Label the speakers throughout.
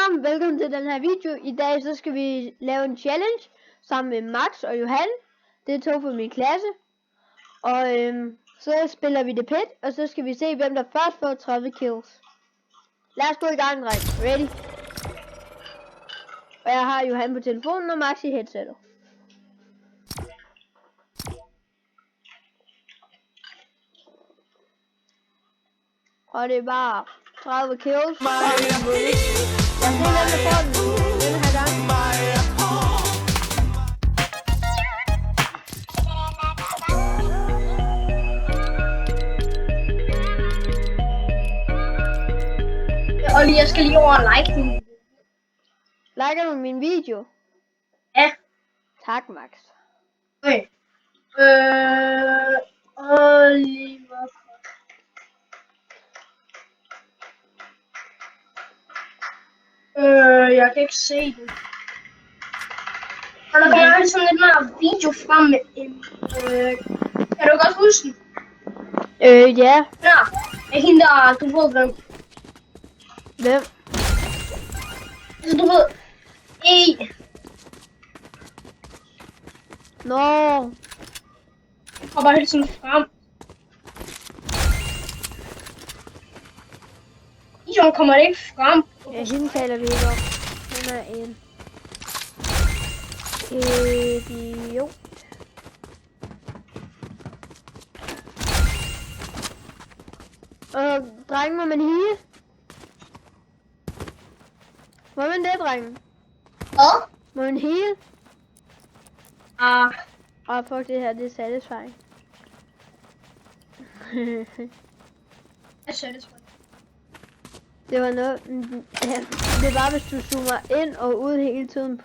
Speaker 1: sammen, velkommen til den her video. I dag så skal vi lave en challenge sammen med Max og Johan. Det er to fra min klasse. Og så spiller vi det pit, og så skal vi se hvem der først får 30 kills. Lad os gå i gang, dreng. Ready? Og jeg har Johan på telefonen og Max i headsetet. Og det er bare 30 kills. Jeg ser hvem der får den her gang.
Speaker 2: Og jeg skal lige over og like den.
Speaker 1: Liker du min video?
Speaker 2: Ja.
Speaker 1: Tak, Max.
Speaker 2: Okay. Oliver. Jeg kan ikke se det. Og der kommer altid sådan lidt mere video frem med en... kan du godt huske den?
Speaker 1: Ja.
Speaker 2: Ja, jeg hende der, du ved hvem.
Speaker 1: Hvem?
Speaker 2: Altså, du ved...
Speaker 1: Nå.
Speaker 2: Og bare helt sådan frem. Videoen kommer det ikke frem.
Speaker 1: Ja, hende taler vi ikke om. Hun er en idiot. Drenge, må man heal? Må man det, drenge?
Speaker 2: Hvad?
Speaker 1: Må man heal? Fuck, det her, det er satisfying.
Speaker 2: Jeg ser det sgu.
Speaker 1: Det var noget... Det var, hvis du zoomer ind og ud hele tiden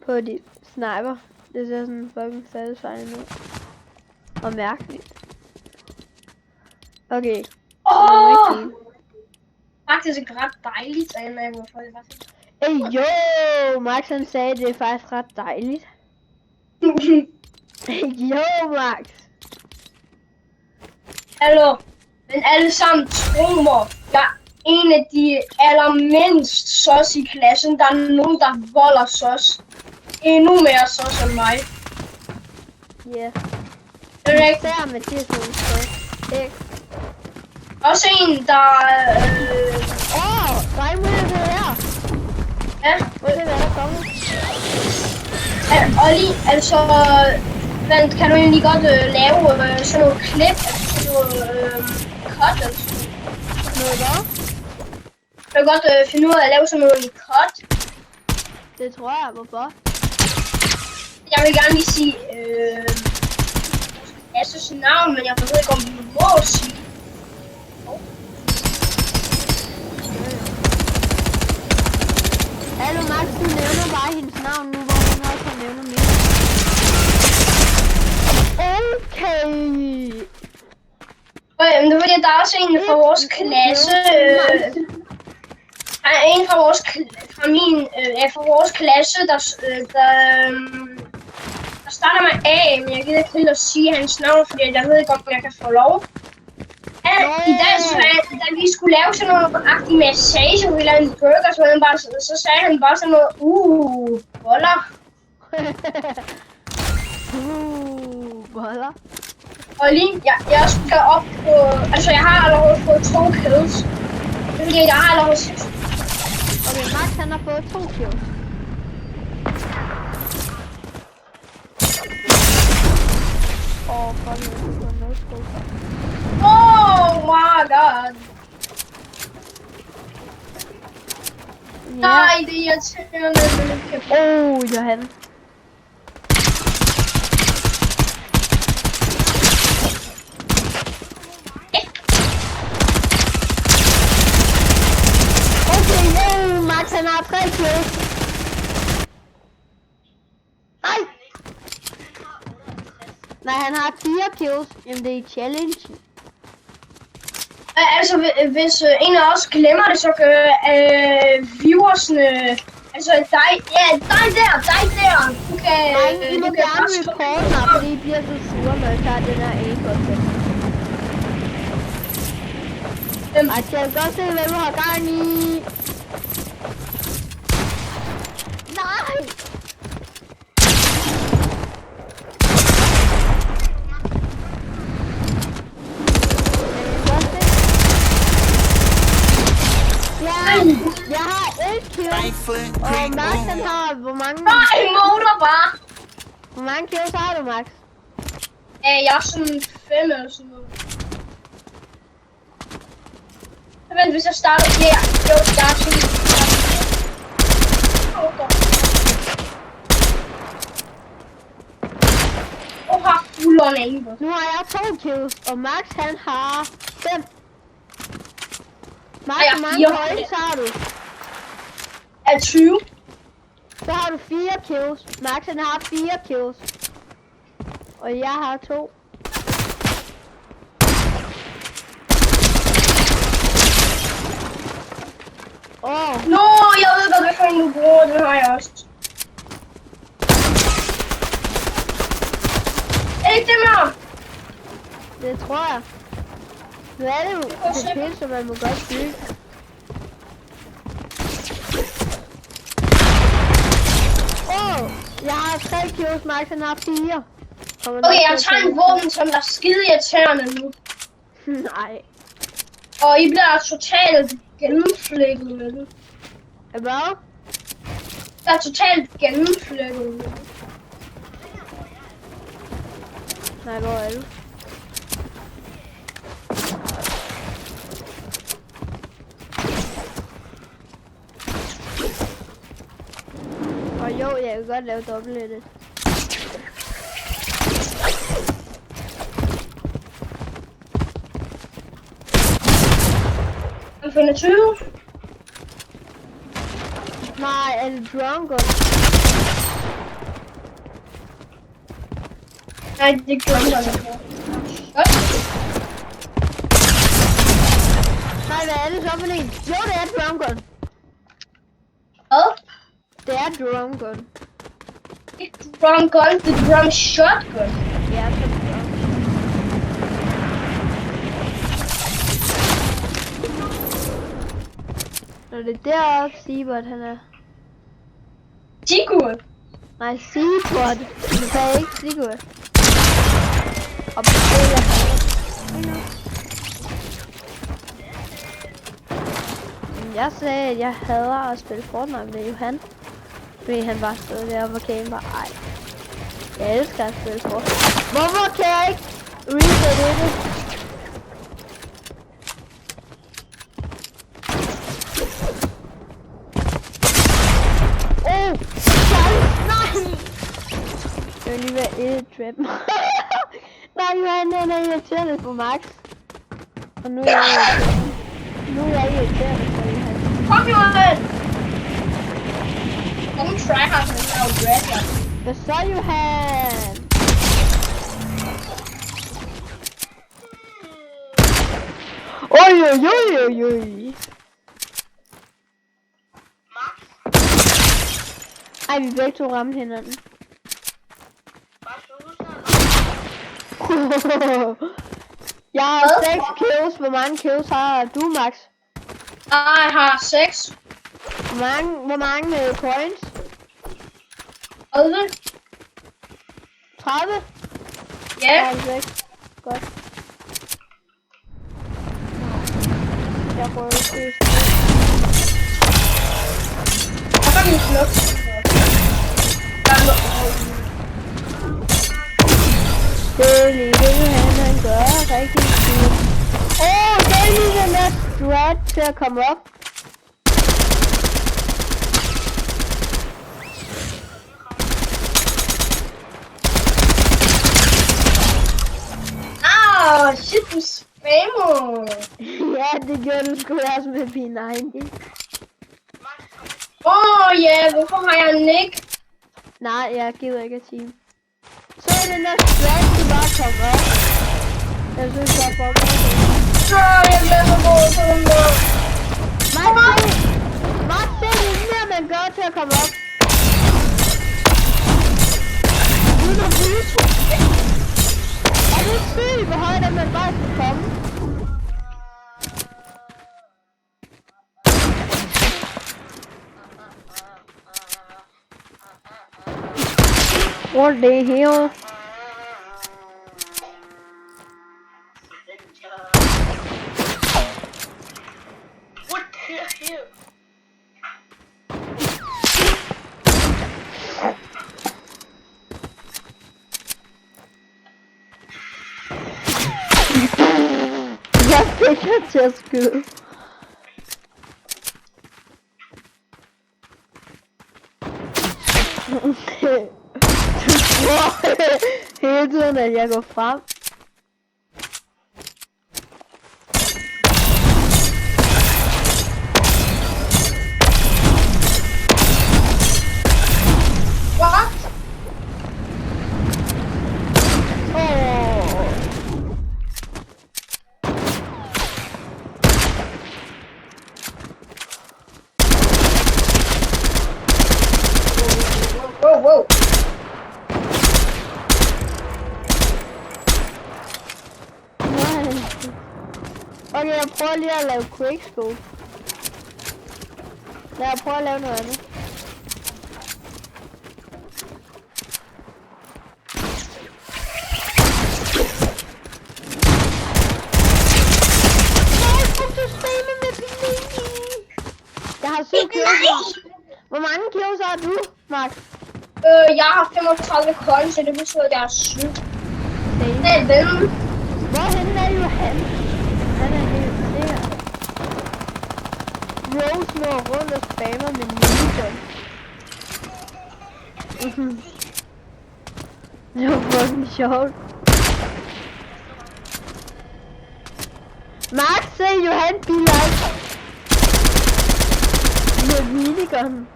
Speaker 1: på de sniper. Det ser sådan fucking satisfying ud. Og mærkeligt. Okay.
Speaker 2: Faktisk er ret dejligt, at jeg må få det faktisk.
Speaker 1: Hey, jo! Max han sagde, det er faktisk ret dejligt. Jo, Max!
Speaker 2: Hallo, men alle sammen tro mig, jeg er en af de allermindst sås i klassen. Der er nogen, der volder sås. Endnu mere sås end mig.
Speaker 1: Ja.
Speaker 2: Det er ikke
Speaker 1: der med det sådan.
Speaker 2: også en, der...
Speaker 1: Dreng, må jeg det her?
Speaker 2: Ja.
Speaker 1: Må jeg se, hvad der er kommet?
Speaker 2: Olli, altså... kan du egentlig godt lave sådan nogle klip, altså sådan nogle cut eller sådan
Speaker 1: noget? Hvad?
Speaker 2: Kan du godt finde ud af at lave sådan nogle cut?
Speaker 1: Det tror jeg, hvorfor?
Speaker 2: Jeg vil gerne lige sige Asses navn, men jeg ved ikke om vi må sige.
Speaker 1: Hallo Max, du nævner bare hendes navn nu, hvor hun også har nævnt mig. Okay.
Speaker 2: Men det er fordi, der er også en fra vores klasse. Der er en fra vores klasse, der starter med A, men jeg gider ikke helt at sige hans navn, fordi jeg ved ikke, om jeg kan få lov. I dag, da vi skulle lave sådan noget agtig massage, hvor vi lavede en burger, så sagde han bare sådan noget, boller.
Speaker 1: Boller?
Speaker 2: Og lige, jeg skal op på, altså jeg har allerede fået 2 kills. Det er fordi, jeg har allerede 6.
Speaker 1: Okay, Max han har fået 2 kills. Fuck, jeg har fået noget skål.
Speaker 2: Oh my god. Nej, det er irriterende.
Speaker 1: Johan. Okay, Max han har 3 kills. Nej! Nej, han har 4 kills. Jamen, det er challenge.
Speaker 2: Altså, hvis en af os glemmer det, så kan viewersne... Altså, dig der, du kan...
Speaker 1: Nej, I må gerne reporte mig, fordi I bliver så sure, når jeg tager den her A-content. Jeg kan godt se, hvad du har gang i. Nej! Jeg har 1 kill, og Max han har hvor mange...
Speaker 2: Nej, motor bare!
Speaker 1: Hvor mange kills har du, Max?
Speaker 2: Jeg er sådan 5 eller sådan noget. Vent, hvis jeg starter her. Jo, jeg er sådan... Har fuld on aim.
Speaker 1: Nu har jeg 2 kills, og Max han har 5. Max, hvor mange points har du?
Speaker 2: Er 20.
Speaker 1: Så har du 4 kills. Max han har 4 kills. Og jeg har 2.
Speaker 2: Nå, jeg ved godt, hvad for en du bruger. Den har jeg også. Er det ikke det med?
Speaker 1: Det tror jeg. Nu er det jo det pille, så man må godt bygge. Jeg har 3 kills, Max han har 4.
Speaker 2: Okay, jeg tager en våben, som der er skide irriterende nu.
Speaker 1: Nej.
Speaker 2: Og I bliver totalt gennemflækket med den.
Speaker 1: Hvad?
Speaker 2: Der er totalt gennemflækket med den.
Speaker 1: Nej, hvor er du? Og jo, jeg kan godt lave dobbelt.
Speaker 2: Jeg finder 20.
Speaker 1: Nej, er det drunken?
Speaker 2: Nej, det er drunken.
Speaker 1: Nej, hvad er det så for en? Jo, det er drunken.
Speaker 2: Hvad?
Speaker 1: Det er drunken.
Speaker 2: Ikke drunken, det er drum shotgun.
Speaker 1: Ja, det er drunken. Når det er deroppe, Seabot han er.
Speaker 2: Sigurd.
Speaker 1: Nej, Seabot. Du kan ikke Sigurd. Og bestiller han. Jeg sagde, at jeg hader at spille Fortnite med Johan. Fordi han bare stod deroppe og camper. Ej. Jeg elsker at spille Fortnite. Hvorfor kan jeg ikke reset det? Jeg vil lige være et trap. Nej, Johan er irriterende på Max. Og nu er jeg irriterende på Johan.
Speaker 2: Kom, Johan! Kom, tryhard, men jeg er jo red.
Speaker 1: Hvad så, Johan? Oj. Ej, vi begge to ramte hinanden. Jeg har 6 kills. Hvor mange kills har du, Max?
Speaker 2: Jeg har 6.
Speaker 1: Hvor mange points?
Speaker 2: 30.
Speaker 1: 30?
Speaker 2: Ja.
Speaker 1: 6. Godt. Jeg prøver at se.
Speaker 2: Jeg har min knop.
Speaker 1: Det vil han gøre rigtig fint. Det er lige den der strat til at komme op.
Speaker 2: Shit, du spammer.
Speaker 1: Ja, det gjorde du sgu også med P90.
Speaker 2: Ja, hvorfor har jeg Nick?
Speaker 1: Nej, jeg gider ikke at team. Så er den der strat, du bare kommer op. Jeg synes, jeg er for godt.
Speaker 2: Jeg glemmer på den der.
Speaker 1: Max, det er det mere, man gør til at komme op. Uden at vise. Er det sygt, hvor højt er man bare skal komme? rundt i hele.
Speaker 3: What the hell?
Speaker 1: Jeg fik ham til at skyde. Hele tiden at jeg går frem.
Speaker 2: What? Whoa.
Speaker 1: Okay, jeg prøver lige at lave quickscope. Lad os prøve at lave noget andet. Jeg har 7 kills. Hvor mange kills har du, Max?
Speaker 2: Jeg har 35 coins, så det betyder, at jeg har 7. Det er ven.
Speaker 1: Hvorhen er Johan? Han er helt der. Rose når rundt og spammer med minigun. Det var fucking sjovt. Max, se Johan biler med minigun.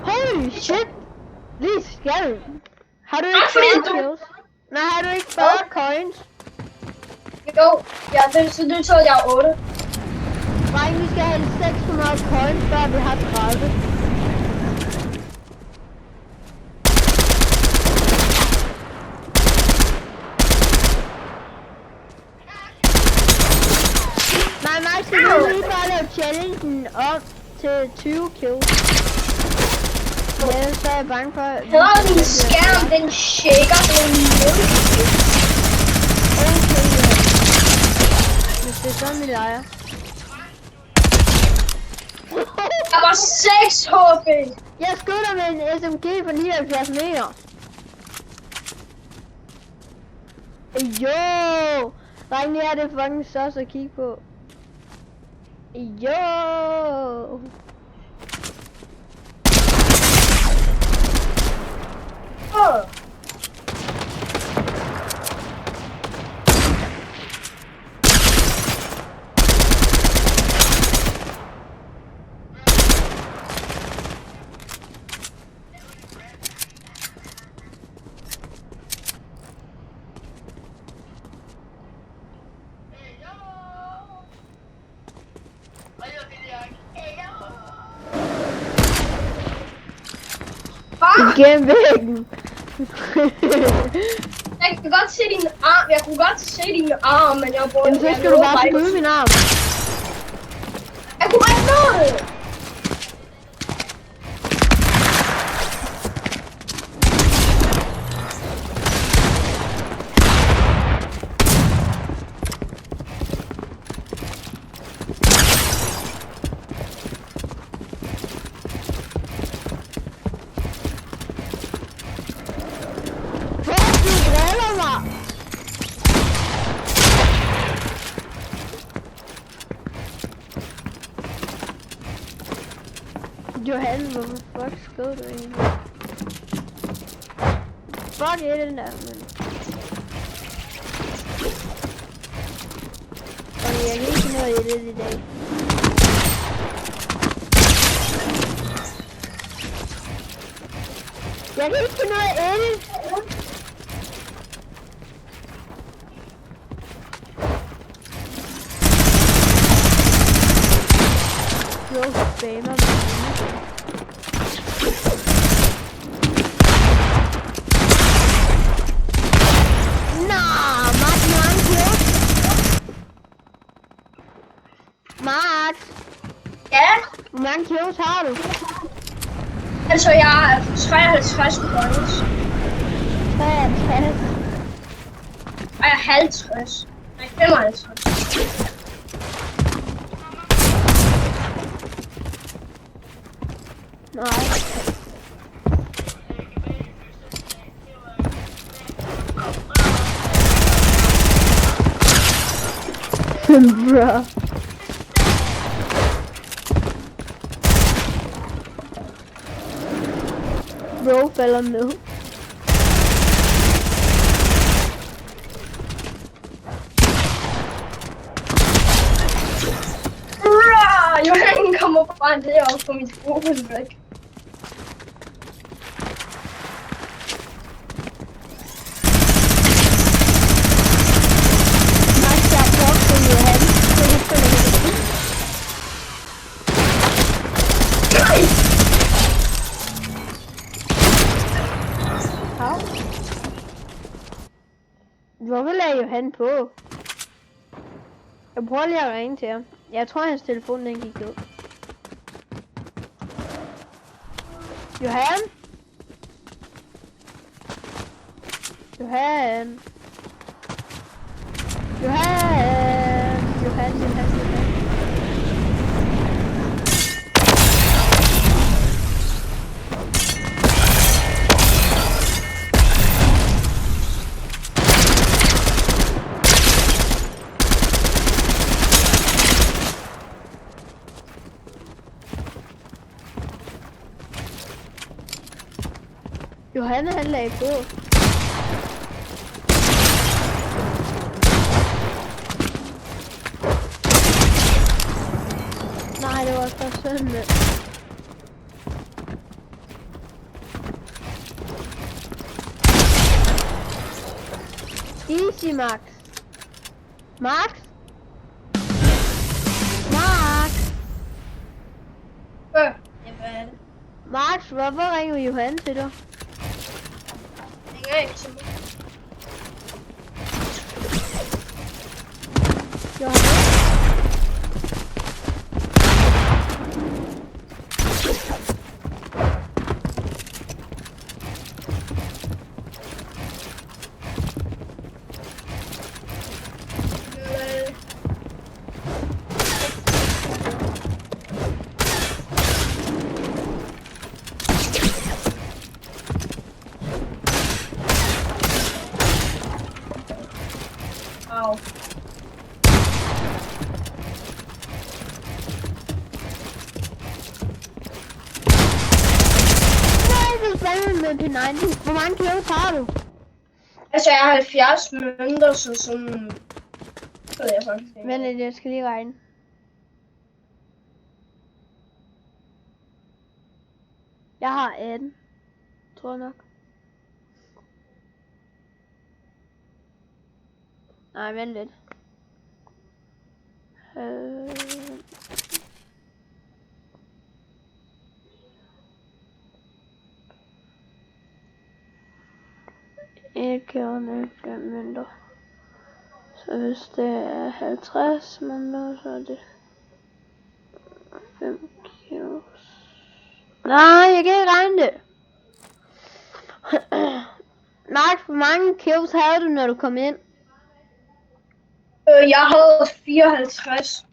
Speaker 1: Holy shit! Lige skal. Har du ikke 40 kills? Nej, har du ikke 40 coins?
Speaker 2: Jo, ja, så det betyder, at jeg har 8.
Speaker 1: Dreng, vi skal have 600 coins, før vi har 30. Nej, Max, skal du lige bare lave challengen op til 20 kills? Ja, så er jeg bange for...
Speaker 2: Hedder min skærm, den shaker sådan lidt.
Speaker 1: Okay, ja. Hvis det er sådan, vi leger.
Speaker 2: Jeg var 6 HP.
Speaker 1: Jeg skød dig med en SMG på 79 meter. Jo! Dreng, her er det fucking så at kigge på. Jo! Gennem væggen.
Speaker 2: Jeg kan godt se din arm. Jeg kunne godt se din arm, men jeg burde...
Speaker 1: Jamen, så skal du bare skyde min arm.
Speaker 2: Jeg kunne ikke nå det.
Speaker 1: Johan, hvorfor fuck skød du egentlig? Fuck i den der, men... Okay, jeg kan ikke finde noget i det i dag. Jeg kan ikke finde noget i det! Jo, spammer mig.
Speaker 2: Ja.
Speaker 1: Hvor mange kills har du?
Speaker 2: Altså, jeg er 53 points.
Speaker 1: 53.
Speaker 2: Og jeg er 50. Nej, 55.
Speaker 1: Nej. Bro. Bro falder ned.
Speaker 2: Johan kommer bare deroppe på mit fokusblik.
Speaker 1: Max, jeg har brugt den Johan. Så du spiller med det. Hav. Hvorfor lader Johan på? Jeg prøver lige at ringe til ham. Jeg tror, hans telefon den gik ud. Johan? Johan? Johan? Johan? Johan han lagde på. Nej, det var så synd med. Easy, Max. Max? Max? Max, hvorfor ringer Johan til dig?
Speaker 2: Ringer ikke til mig.
Speaker 1: Johan?
Speaker 2: Wow.
Speaker 1: Med P90. Hvor mange kills har du?
Speaker 2: Altså, jeg har 70 mønter, så sådan... Det ved jeg faktisk ikke.
Speaker 1: Vent lidt, jeg skal lige regne. Jeg har 18. Tror jeg nok. Nej, vent lidt. Ikke mønter. Så hvis det er 50 mønter, så er det 5 kills. Nej, jeg kan ikke regne det. Max, hvor mange kills havde du, når du kom ind?
Speaker 2: Jeg havde 54.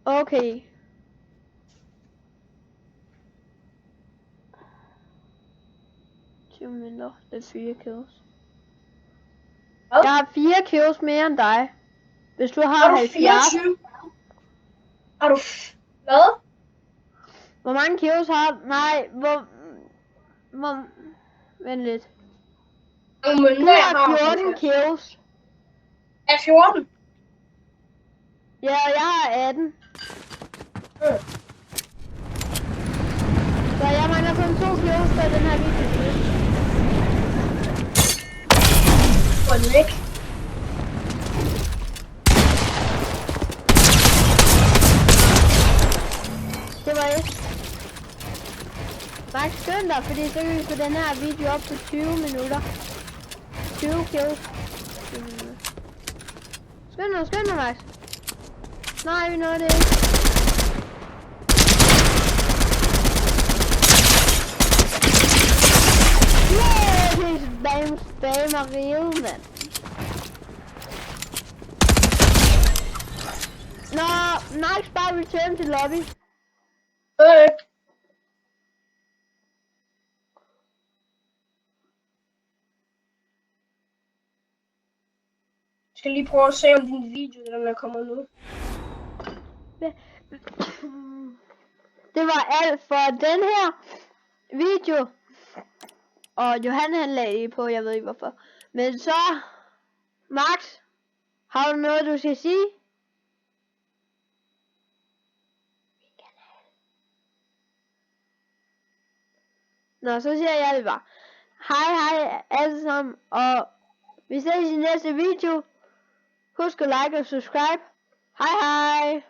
Speaker 1: Okay. Mindre. Det er 4 kills.
Speaker 2: Hvad?
Speaker 1: Jeg har 4 kills mere end dig. Hvis du har
Speaker 2: Har du
Speaker 1: 70.
Speaker 2: 24? Har du... Hvad?
Speaker 1: Hvor mange kills har du? Nej, hvor... Vent lidt.
Speaker 2: Hvor mange
Speaker 1: Du
Speaker 2: mønter jeg
Speaker 1: har
Speaker 2: har?
Speaker 1: 14 kills.
Speaker 2: Er 14?
Speaker 1: Ja, og jeg har 18. Så jeg mangler kun 2 kills for den her video.
Speaker 2: Hvor er den ikke?
Speaker 1: Det var et. Max, skynd dig, fordi så kan vi få den her video op på 20 minutter. 20 kills. Skynd dig, Max. Nej, vi nåede det ikke. Okay, spam og rive, mand. Nå, Max bare return til lobby.
Speaker 2: Jeg skal lige prøve at se, om din video den er kommet nu.
Speaker 1: Det var alt for den her video. Og Johan han lagde det på, jeg ved ikke hvorfor. Men så, Max, har du noget du skal sige? Nå, så siger jeg det bare. Hej alle sammen, og vi ses i næste video. Husk at like og subscribe. Hej hej.